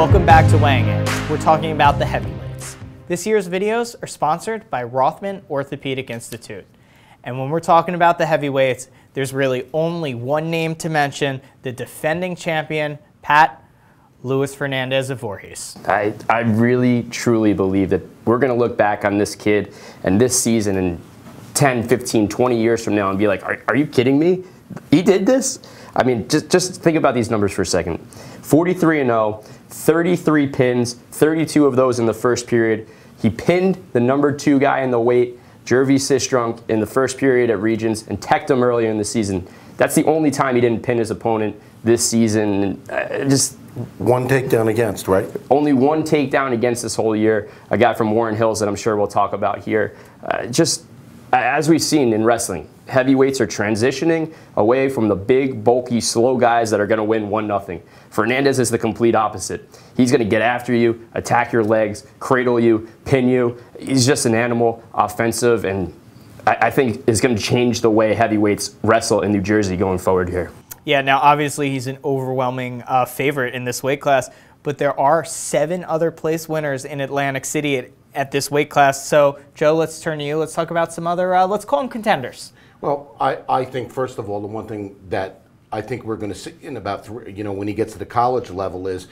Welcome back to Weighing In. We're talking about the heavyweights. This year's videos are sponsored by Rothman Orthopedic Institute. And when we're talking about the heavyweights, there's really only one name to mention, the defending champion, Pat Luis Fernandez of Voorhees. I really, truly believe that we're going to look back on this kid and this season in 10, 15, 20 years from now and be like, are you kidding me? He did this? I mean, just think about these numbers for a second. 43-0, 33 pins, 32 of those in the first period. He pinned the number 2 guy in the weight, Jervy Sistrunk, in the first period at Regions and teched him earlier in the season. That's the only time he didn't pin his opponent this season. Just one takedown against, right? Only one takedown against this whole year. A guy from Warren Hills that I'm sure we'll talk about here. Just as we've seen in wrestling, heavyweights are transitioning away from the big, bulky, slow guys that are going to win 1-0. Fernandez is the complete opposite. He's going to get after you, attack your legs, cradle you, pin you. He's just an animal, offensive, and I think is going to change the way heavyweights wrestle in New Jersey going forward here. Yeah, now obviously he's an overwhelming favorite in this weight class, but there are 7 other place winners in Atlantic City at this weight class. So, Joe, let's turn to you. Let's talk about some other, let's call them contenders. Well, I think, first of all, the one thing that I think we're going to see in about, when he gets to the college level is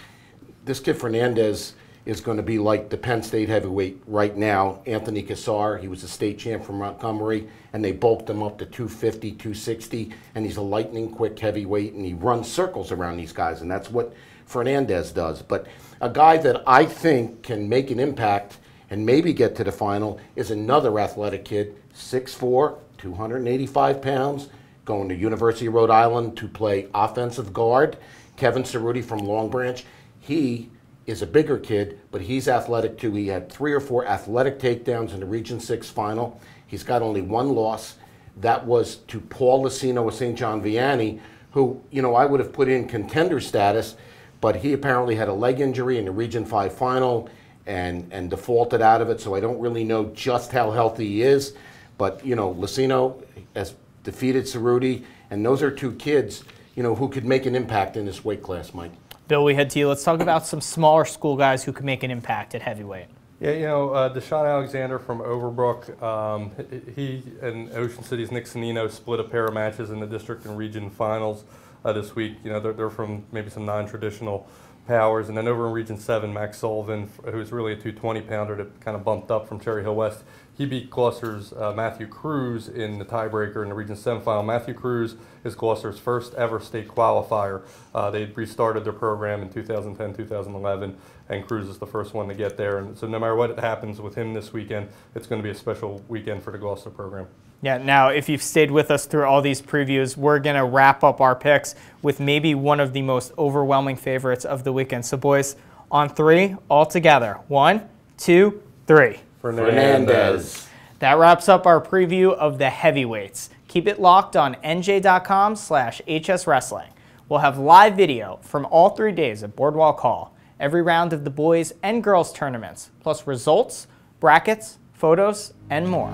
this kid Fernandez is going to be like the Penn State heavyweight right now. Anthony Cassar, he was a state champ from Montgomery, and they bulked him up to 250, 260, and he's a lightning quick heavyweight, and he runs circles around these guys, and that's what Fernandez does. But a guy that I think can make an impact and maybe get to the final is another athletic kid, 6'4", 285 pounds, going to University of Rhode Island to play offensive guard. Kevin Cerruti from Long Branch. He is a bigger kid, but he's athletic too. He had 3 or 4 athletic takedowns in the Region 6 final. He's got only 1 loss. That was to Paul Lucino of St. John Vianney, who, I would have put in contender status, but he apparently had a leg injury in the Region 5 final and defaulted out of it, so I don't really know just how healthy he is. But, Lucino has defeated Cerruti, and those are 2 kids, who could make an impact in this weight class, Mike. Bill, we head to you. Let's talk about some smaller school guys who can make an impact at heavyweight. Yeah, Deshaun Alexander from Overbrook, he and Ocean City's Nick Sonino split a pair of matches in the district and region finals this week. They're from maybe some non-traditional powers. And then over in Region 7, Max Sullivan, who's really a 220-pounder that kind of bumped up from Cherry Hill West, he beat Gloucester's Matthew Cruz in the tiebreaker in the Region 7 final. Matthew Cruz is Gloucester's first ever state qualifier. They restarted their program in 2010, 2011, and Cruz is the first one to get there. And so no matter what happens with him this weekend, it's going to be a special weekend for the Gloucester program. Yeah, now if you've stayed with us through all these previews, we're going to wrap up our picks with maybe one of the most overwhelming favorites of the weekend. So boys, on 3, all together. 1, 2, 3. Fernandez. That wraps up our preview of the heavyweights. Keep it locked on NJ.com/HS Wrestling. We'll have live video from all 3 days of Boardwalk Hall, every round of the boys and girls tournaments, plus results, brackets, photos, and more.